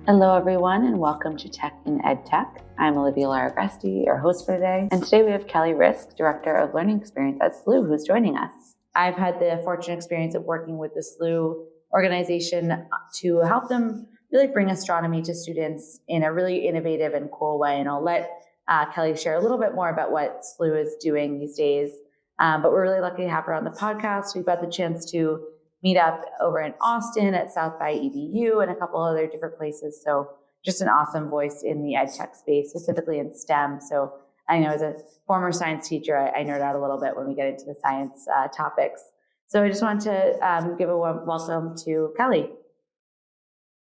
Hello everyone and welcome to Tech in EdTech. I'm Olivia Lara-Gresty, your host for today. And today we have Rizk, Director of Learning Experience at Slooh, who's joining us. I've had the fortunate experience of working with the Slooh organization to help them really bring astronomy to students in a really innovative and cool way. And I'll let Kelly share a little bit more about what Slooh is doing these days. But we're really lucky to have her on the podcast. We've got the chance to meet up over in Austin at South by EDU and a couple other different places. So just an awesome voice in the ed tech space, specifically in STEM. So I know as a former science teacher, I nerd out a little bit when we get into the science topics. So I just want to give a warm welcome to Kelly.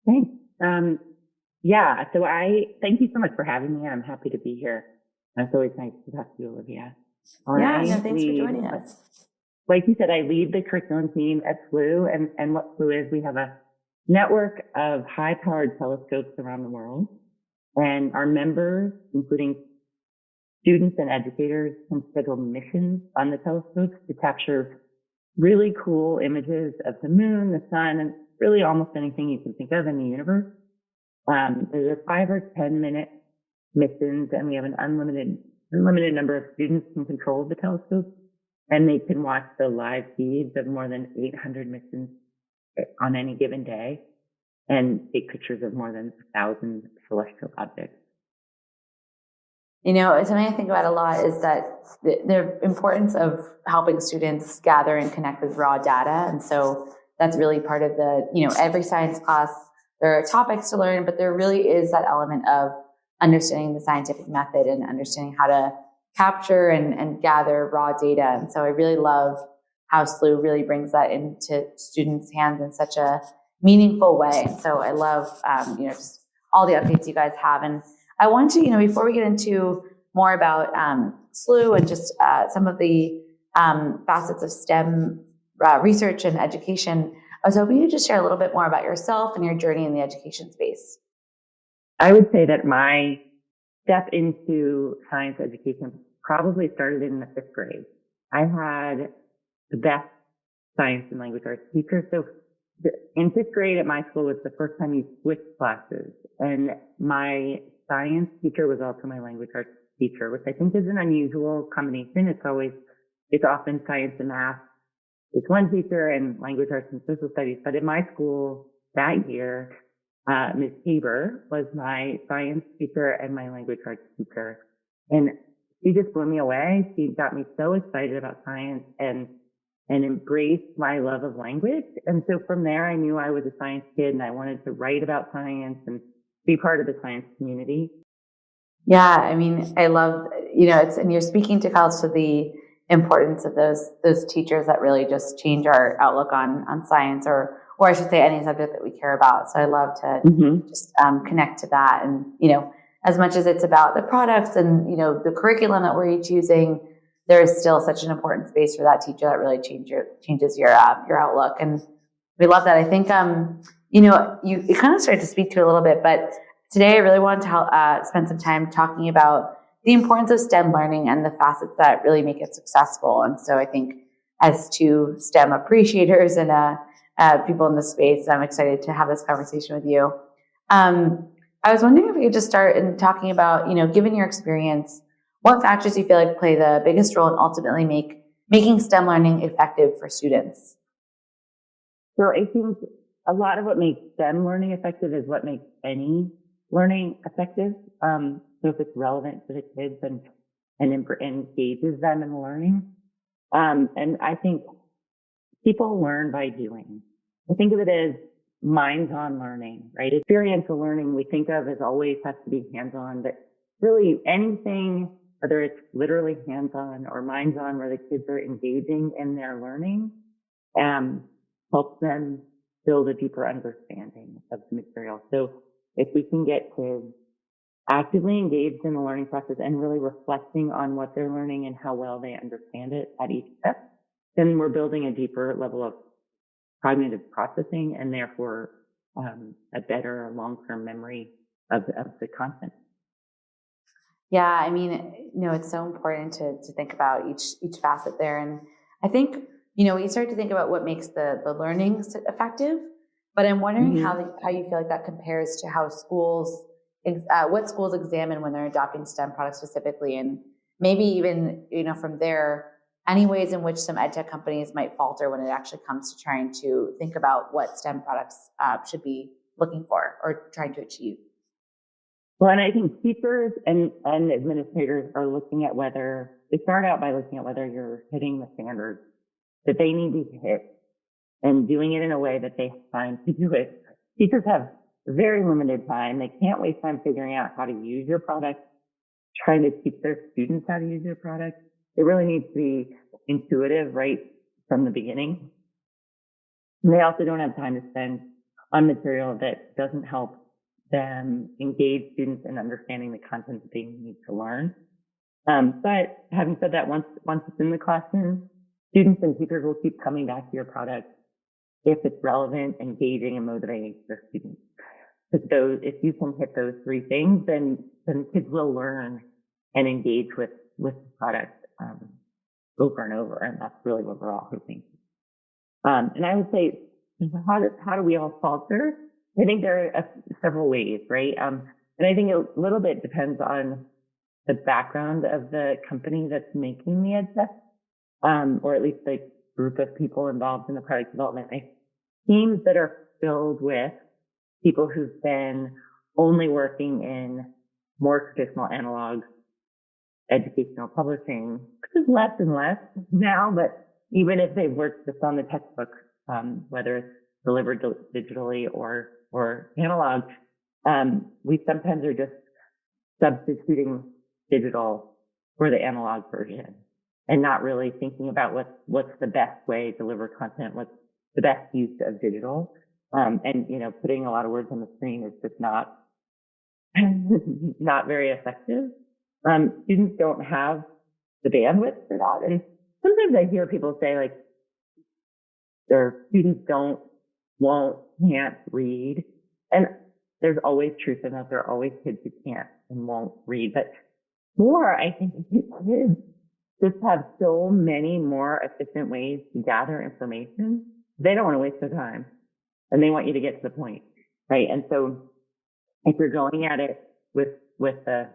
Thanks. So I thank you so much for having me. I'm happy to be here. It's always nice to talk to you, Olivia. Thanks for joining us. Like you said, I lead the curriculum team at Slooh, and what Slooh is, we have a network of high-powered telescopes around the world, and our members, including students and educators, can schedule missions on the telescopes to capture really cool images of the moon, the sun, and really almost anything you can think of in the universe. There's a 5 or 10 minute missions, and we have an unlimited number of students in control of the telescopes. And they can watch the live feeds of more than 800 missions on any given day and take pictures of more than 1,000 celestial objects. You know, something I think about a lot is that the importance of helping students gather and connect with raw data. And so that's really part of every science class, there are topics to learn, but there really is that element of understanding the scientific method and understanding how to capture and gather raw data. And so I really love how Slooh really brings that into students' hands in such a meaningful way. So I love, just all the updates you guys have. And I want to, before we get into more about Slooh and just some of the facets of STEM research and education, I was hoping you just share a little bit more about yourself and your journey in the education space. I would say that my step into science education probably started in the 5th grade. I had the best science and language arts teacher. So in 5th grade at my school was the first time you switched classes. And my science teacher was also my language arts teacher, which I think is an unusual combination. It's often science and math is one teacher and language arts and social studies. But in my school that year, Ms. Tabor was my science teacher and my language arts teacher. And she just blew me away. She got me so excited about science and embraced my love of language. And so from there, I knew I was a science kid and I wanted to write about science and be part of the science community. Yeah, I mean, I love, and you're speaking to also the importance of those teachers that really just change our outlook on science or I should say any subject that we care about. So I love to just connect to that. And, as much as it's about the products and, the curriculum that we're each using, there is still such an important space for that teacher that really changes your outlook. And we love that. I think, you kind of started to speak to it a little bit, but today I really wanted to spend some time talking about the importance of STEM learning and the facets that really make it successful. And so I think as two STEM appreciators and people in the space, I'm excited to have this conversation with you. I was wondering if we could just start in talking about, given your experience, what factors you feel like play the biggest role in ultimately making STEM learning effective for students? So I think a lot of what makes STEM learning effective is what makes any learning effective. So if it's relevant to the kids and engages them in the learning. And I think people learn by doing. I think of it as minds-on learning, right? Experiential learning we think of as always has to be hands-on, but really anything, whether it's literally hands-on or minds-on where the kids are engaging in their learning, helps them build a deeper understanding of the material. So if we can get kids actively engaged in the learning process and really reflecting on what they're learning and how well they understand it at each step, then we're building a deeper level of cognitive processing and therefore a better long-term memory of the content. Yeah, I mean, it's so important to think about each facet there. And I think, when you start to think about what makes the learning effective, But I'm wondering Mm-hmm. how you feel like that compares to how schools, what schools examine when they're adopting STEM products specifically, and maybe even, from there, any ways in which some ed tech companies might falter when it actually comes to trying to think about what STEM products should be looking for or trying to achieve. Well, and I think teachers and administrators are looking at they start out by looking at whether you're hitting the standards that they need to hit and doing it in a way that they have time to do it. Teachers have very limited time. They can't waste time figuring out how to use your product, trying to teach their students how to use your product. It really needs to be intuitive right from the beginning. And they also don't have time to spend on material that doesn't help them engage students in understanding the content that they need to learn. But having said that, once it's in the classroom, students and teachers will keep coming back to your product if it's relevant, engaging, and motivating to their students. If you can hit those three things, then kids will learn and engage with the product over and over, and that's really what we're all hoping. And I would say, how do we all falter? I think there are several ways, right? And I think a little bit depends on the background of the company that's making the ed tech, or at least the group of people involved in the product development. Teams that are filled with people who've been only working in more traditional analog educational publishing, which is less and less now, but even if they've worked just on the textbook, whether it's delivered digitally or analog, we sometimes are just substituting digital for the analog version and not really thinking about what's the best way to deliver content, what's the best use of digital. And, putting a lot of words on the screen is just not very effective. Students don't have the bandwidth for that. And sometimes I hear people say like their students can't read. And there's always truth in that. There are always kids who can't and won't read. But I think kids just have so many more efficient ways to gather information. They don't want to waste their time and they want you to get to the point, right? And so if you're going at it with the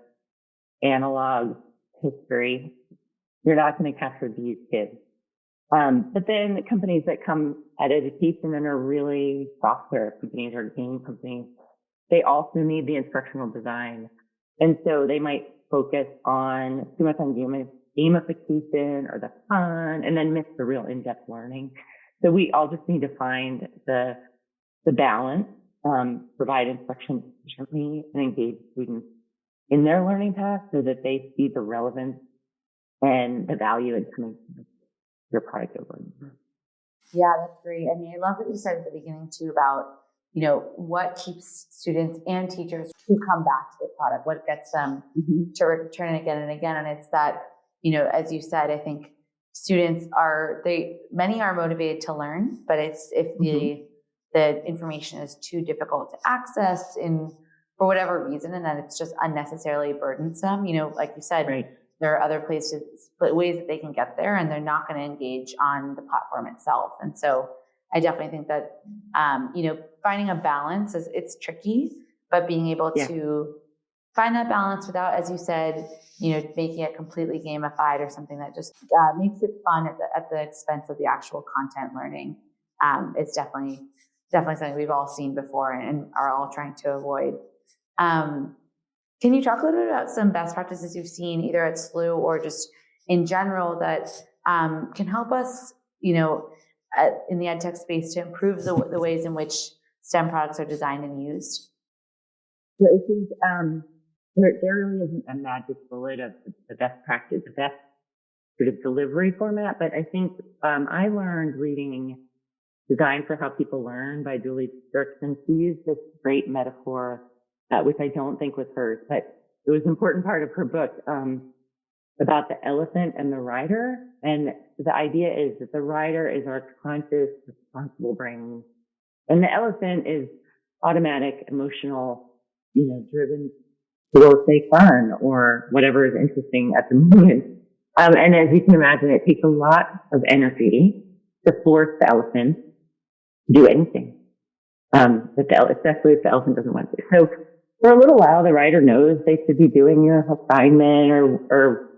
analog history, you're not going to capture these kids. But then the companies that come at education and are really software companies or game companies, they also need the instructional design. And so they might focus too much on gamification or the fun and then miss the real in-depth learning. So we all just need to find the balance, provide instruction efficiently and engage students in their learning path so that they see the relevance and the value in coming to your product over and over. Yeah, that's great. I mean, I love what you said at the beginning too about, what keeps students and teachers to come back to the product, what gets them to return it again and again. And it's that, as you said, I think many are motivated to learn, but it's if the information is too difficult to access for whatever reason, and then it's just unnecessarily burdensome. Like you said, right. There are other ways that they can get there, and they're not going to engage on the platform itself. And so I definitely think that, finding a balance it's tricky, but being able to find that balance without, as you said, making it completely gamified or something that just makes it fun at the expense of the actual content learning. It's definitely something we've all seen before and are all trying to avoid. Can you talk a little bit about some best practices you've seen either at Slooh or just in general that can help us, in the ed tech space to improve the ways in which STEM products are designed and used? So I think there really isn't a magic bullet of the best practice, the best sort of delivery format, but I think I learned reading Design for How People Learn by Julie Dirksen. She used this great metaphor, which I don't think was hers, but it was an important part of her book about the elephant and the rider. And the idea is that the rider is our conscious, responsible brain, and the elephant is automatic, emotional, driven to go say fun or whatever is interesting at the moment. And as you can imagine, it takes a lot of energy to force the elephant to do anything. Especially if the elephant doesn't want to. So for a little while, the rider knows they should be doing your assignment or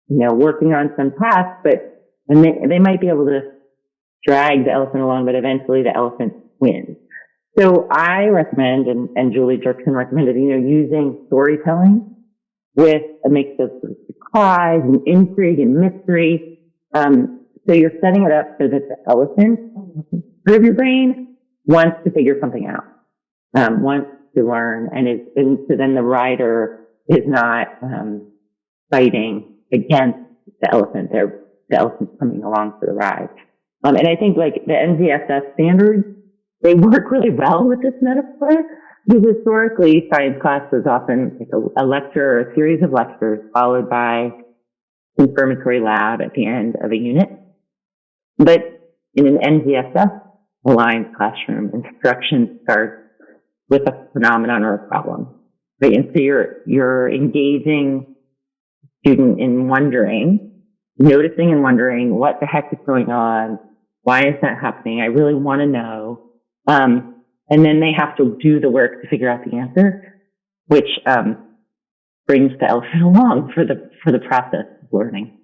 working on some task, and they might be able to drag the elephant along, but eventually the elephant wins. So I recommend, and Julie Jerkson recommended, using storytelling with a mix of surprise and intrigue and mystery. So you're setting it up so that the elephant, part of your brain, wants to figure something out, wants to learn, and so then the rider is not fighting against the elephant. The elephant's coming along for the ride. And I think like the NGSS standards, they work really well with this metaphor, because historically science class was often like a lecture or a series of lectures followed by confirmatory lab at the end of a unit. But in an NGSS aligned classroom, instruction starts with a phenomenon or a problem, right? And so you're engaging student in noticing and wondering what the heck is going on. Why is that happening? I really want to know. And then they have to do the work to figure out the answer, which brings the elephant along for the process of learning.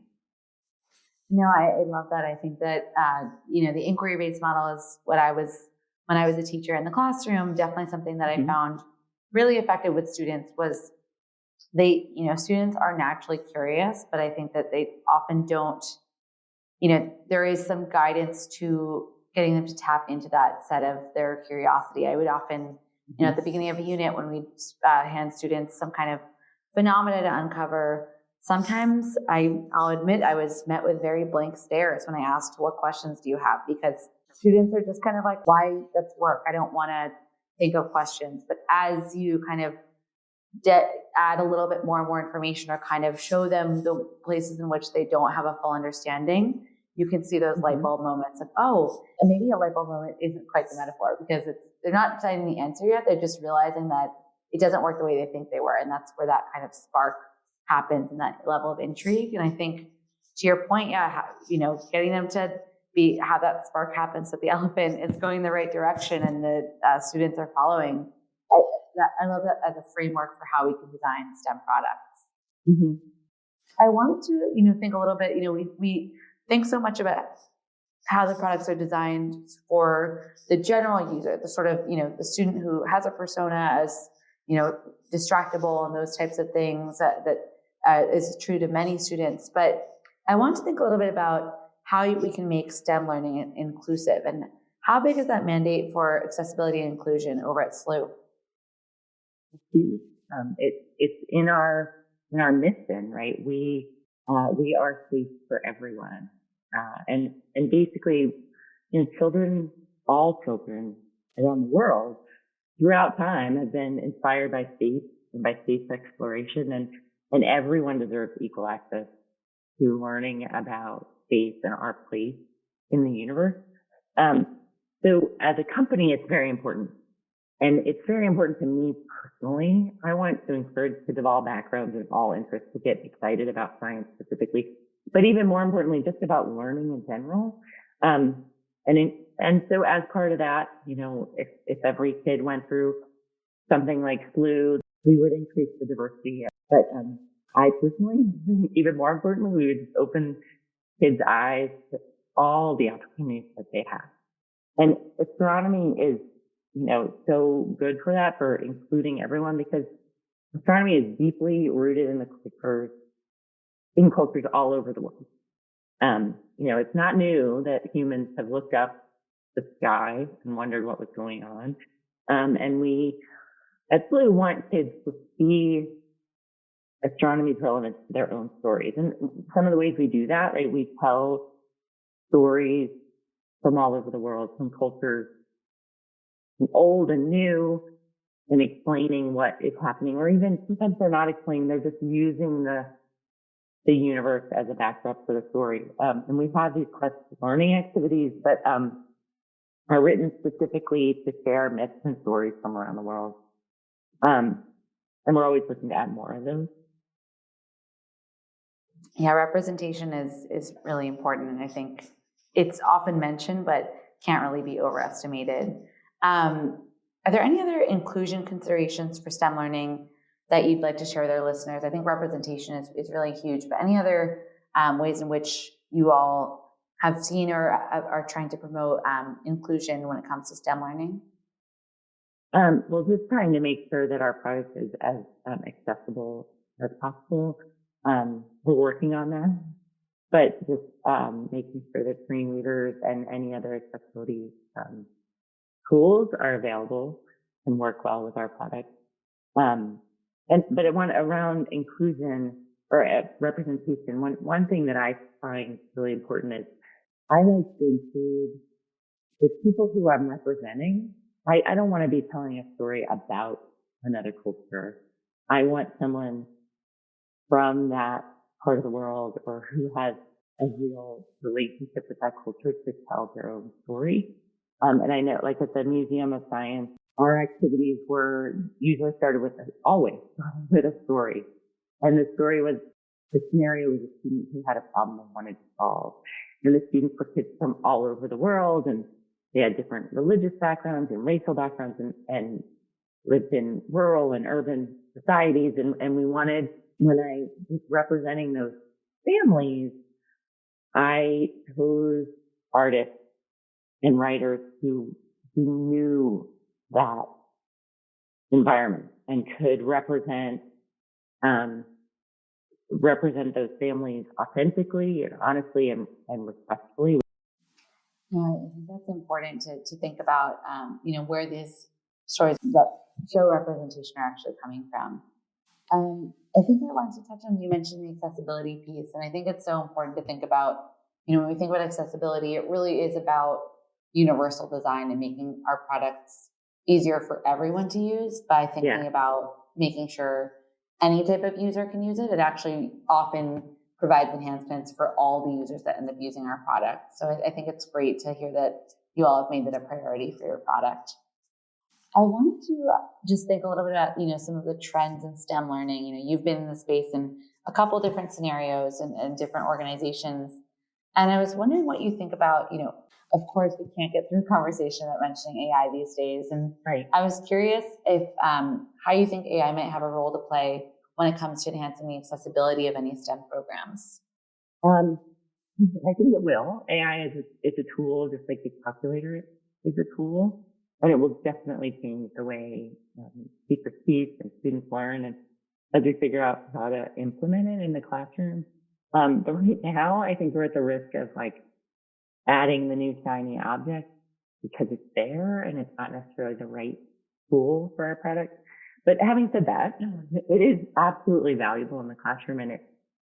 No, I love that. I think that, the inquiry-based model is what I was, when I was a teacher in the classroom, definitely something that I found really effective with students was students are naturally curious, but I think that they often don't, there is some guidance to getting them to tap into that set of their curiosity. I would often, at the beginning of a unit when we hand students some kind of phenomena to uncover, sometimes I'll admit I was met with very blank stares when I asked, what questions do you have? Because students are just kind of like, why? That's work. I don't want to think of questions. But as you kind of add a little bit more and more information or kind of show them the places in which they don't have a full understanding, you can see those light bulb moments of, and maybe a light bulb moment isn't quite the metaphor because they're not finding the answer yet. They're just realizing that it doesn't work the way they think they were. And that's where that kind of spark happens and that level of intrigue. And I think to your point, getting them to have that spark happen so the elephant is going the right direction and the students are following. I love that as a framework for how we can design STEM products. Mm-hmm. I wanted to, think a little bit, we think so much about how the products are designed for the general user, the sort of, the student who has a persona as, distractible and those types of things that is true to many students. But I want to think a little bit about how we can make STEM learning inclusive, and how big is that mandate for accessibility and inclusion over at Slooh? It's in our mission, right? We are safe for everyone, and basically, all children around the world throughout time have been inspired by space and by space exploration, and everyone deserves equal access to learning about space and our place in the universe. So as a company, it's very important. And it's very important to me personally. I want to encourage kids of all backgrounds and all interests to get excited about science specifically, but even more importantly, just about learning in general. And so as part of that, if every kid went through something like Slooh, we would increase the diversity. But I personally, even more importantly, we would just open kids' eyes to all the opportunities that they have. And astronomy is, so good for that, for including everyone, because astronomy is deeply rooted in in cultures all over the world. It's not new that humans have looked up the sky and wondered what was going on. And we at Slooh want kids to see astronomy's relevance to their own stories. And some of the ways we do that, right? We tell stories from all over the world, from cultures old and new, and explaining what is happening, or even sometimes they're not explaining, they're just using the universe as a backdrop for the story. And we've had these quest learning activities that are written specifically to share myths and stories from around the world. And we're always looking to add more of those. Yeah, representation is really important, and I think it's often mentioned, but can't really be overestimated. Are there any other inclusion considerations for STEM learning that you'd like to share with our listeners? I think representation is really huge, but any other ways in which you all have seen or are trying to promote inclusion when it comes to STEM learning? Well, just trying to make sure that our product is as accessible as possible. We're working on that, but just making sure that screen readers and any other accessibility tools are available and work well with our product. But around inclusion or representation, one thing that I find really important is I like to include the people who I'm representing. I don't want to be telling a story about another culture. I want someone from that part of the world or who has a real relationship with that culture to tell their own story. And I know, like at the Museum of Science, our activities were usually started with always with a story. And the story was, the scenario was a student who had a problem and wanted to solve. And the students were kids from all over the world, and they had different religious backgrounds and racial backgrounds and lived in rural and urban societies. And we wanted, when I was representing those families, I chose artists and writers who knew that environment and could represent those families authentically and honestly and respectfully. Yeah, I think that's important to think about, where these stories that show representation are actually coming from. I think I wanted to touch on, you mentioned the accessibility piece, and I think it's so important to think about, when we think about accessibility, it really is about universal design and making our products easier for everyone to use by thinking about making sure any type of user can use it. It actually often provides enhancements for all the users that end up using our product. So I think it's great to hear that you all have made that a priority for your product. I wanted to just think a little bit about, some of the trends in STEM learning. You've been in the space in a couple different scenarios and different organizations. And I was wondering what you think about, of course, we can't get through a conversation without mentioning AI these days. And I was curious if how you think AI might have a role to play when it comes to enhancing the accessibility of any STEM programs. I think it will. AI is a tool, just like the calculator is a tool, and it will definitely change the way teachers teach and students learn, and as we figure out how to implement it in the classroom. But right now, I think we're at the risk of adding the new shiny object because it's there and it's not necessarily the right tool for our product. But having said that, it is absolutely valuable in the classroom, and it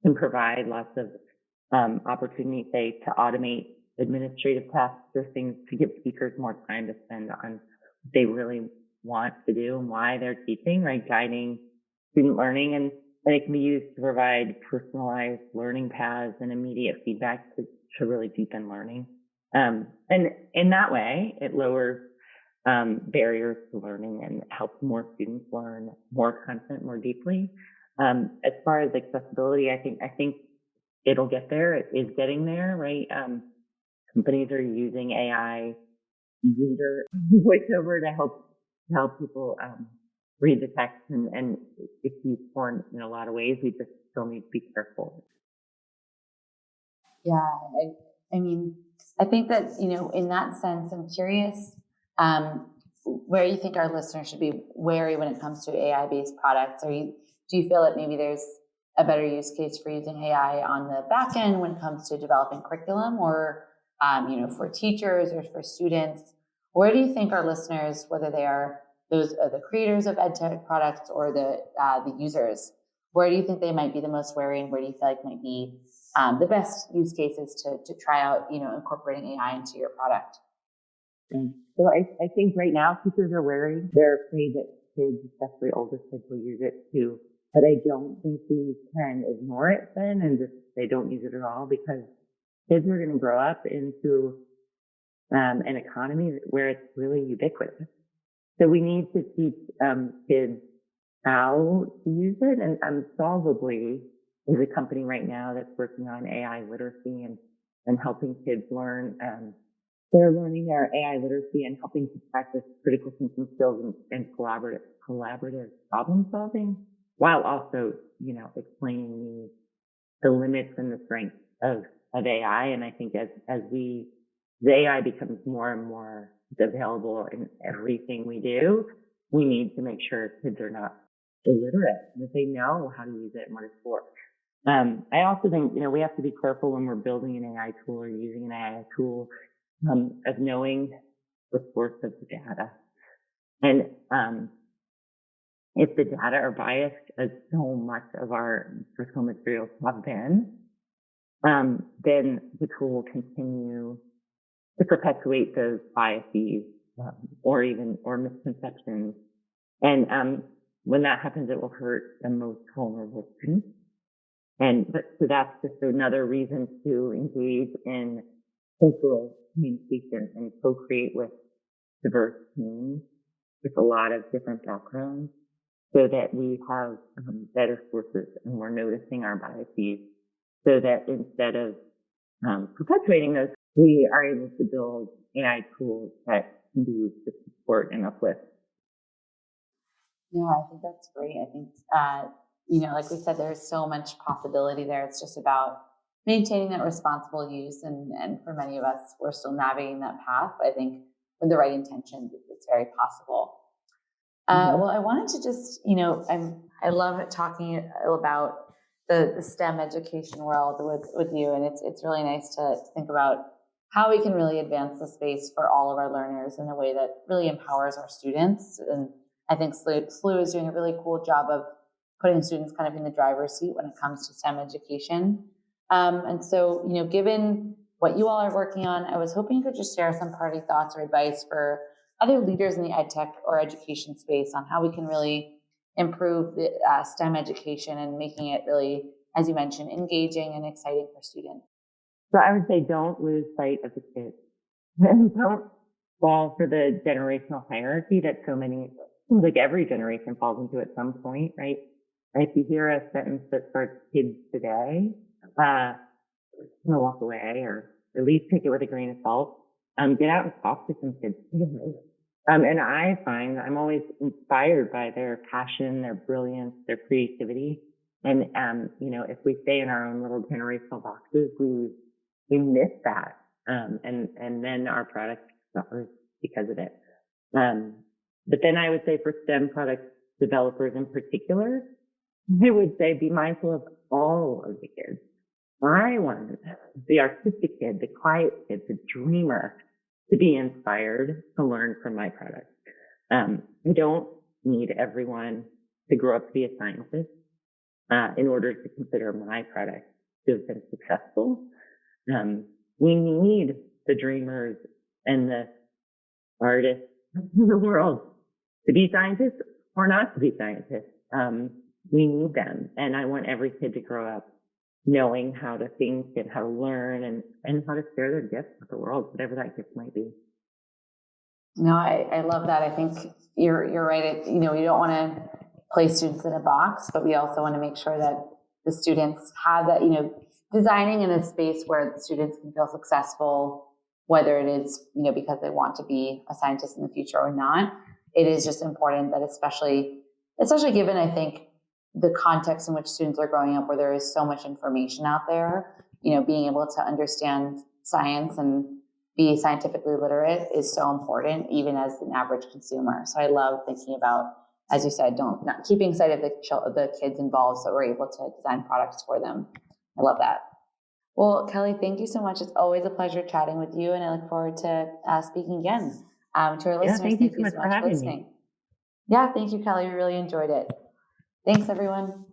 can provide lots of opportunity, say, to automate administrative tasks or things to give teachers more time to spend on what they really want to do and why they're teaching, right? Guiding student learning. And it can be used to provide personalized learning paths and immediate feedback to really deepen learning. And in that way, it lowers barriers to learning and helps more students learn more content more deeply. As far as accessibility, I think it'll get there. It is getting there, right? Companies are using AI reader voiceover to help people read the text, and it's useful in a lot of ways. We just still need to be careful. Yeah, I mean, I think that, in that sense, I'm curious where you think our listeners should be wary when it comes to AI-based products. Do you feel that maybe there's a better use case for using AI on the back end when it comes to developing curriculum, or for teachers or for students? Where do you think our listeners, whether they are the creators of EdTech products or the users, where do you think they might be the most wary, and where do you feel like might be the best use cases to try out, incorporating AI into your product? So I think right now teachers are wary. They're afraid that kids, especially older kids, will use it too. But I don't think we can ignore it then and just say don't use it at all, because kids are going to grow up into an economy where it's really ubiquitous. So we need to teach kids how to use it. And Solvably is a company right now that's working on AI literacy and helping kids learn they're learning their AI literacy and helping to practice critical thinking skills and collaborative problem solving, while also, explaining the limits and the strengths of AI. And I think as the AI becomes more and more available in everything we do, we need to make sure kids are not illiterate and that they know how to use it and what it's for. I also think, we have to be careful when we're building an AI tool or using an AI tool, of knowing the source of the data. And, if the data are biased, as so much of our instructional materials have been, then the tool will continue to perpetuate those biases, or misconceptions. And, when that happens, it will hurt the most vulnerable students. So that's just another reason to engage in cultural communication and co-create with diverse teams with a lot of different backgrounds so that we have better sources and we're noticing our biases so that instead of perpetuating those, we are able to build AI tools that can be used to support and uplift. No, I think that's great. I think, like we said, there's so much possibility there. It's just about maintaining that responsible use. And for many of us, we're still navigating that path. But I think with the right intentions, it's very possible. Well, I wanted to just, I love talking about the STEM education world with you. And it's really nice to think about how we can really advance the space for all of our learners in a way that really empowers our students. And I think Slooh is doing a really cool job of putting students kind of in the driver's seat when it comes to STEM education. And so, given what you all are working on, I was hoping you could just share some parting thoughts or advice for other leaders in the ed tech or education space on how we can really improve the STEM education and making it really, as you mentioned, engaging and exciting for students. So I would say don't lose sight of the kids. And don't fall for the generational hierarchy that so many, like every generation falls into at some point, right? If you hear a sentence that starts kids today, walk away or at least take it with a grain of salt. Get out and talk to some kids. And I find I'm always inspired by their passion, their brilliance, their creativity. And, if we stay in our own little generational boxes, we miss that. And then our product suffers because of it. But then I would say for STEM product developers in particular, I would say be mindful of all of the kids. I want the artistic kid, the quiet kid, the dreamer to be inspired to learn from my product. I don't need everyone to grow up to be a scientist in order to consider my product to have been successful. We need the dreamers and the artists in the world to be scientists or not to be scientists. We need them. And I want every kid to grow up knowing how to think and how to learn and how to share their gifts with the world, whatever that gift might be. No, I love that. I think you're right. We don't want to place students in a box, but we also want to make sure that the students have that, designing in a space where the students can feel successful, whether it is, because they want to be a scientist in the future or not. It is just important that especially given, I think, the context in which students are growing up where there is so much information out there, being able to understand science and be scientifically literate is so important, even as an average consumer. So I love thinking about, as you said, not keeping sight of the kids involved so we're able to design products for them. I love that. Well, Kelly, thank you so much. It's always a pleasure chatting with you, and I look forward to speaking again. To our listeners, thank you so much for listening. Yeah, thank you, Kelly. We really enjoyed it. Thanks, everyone.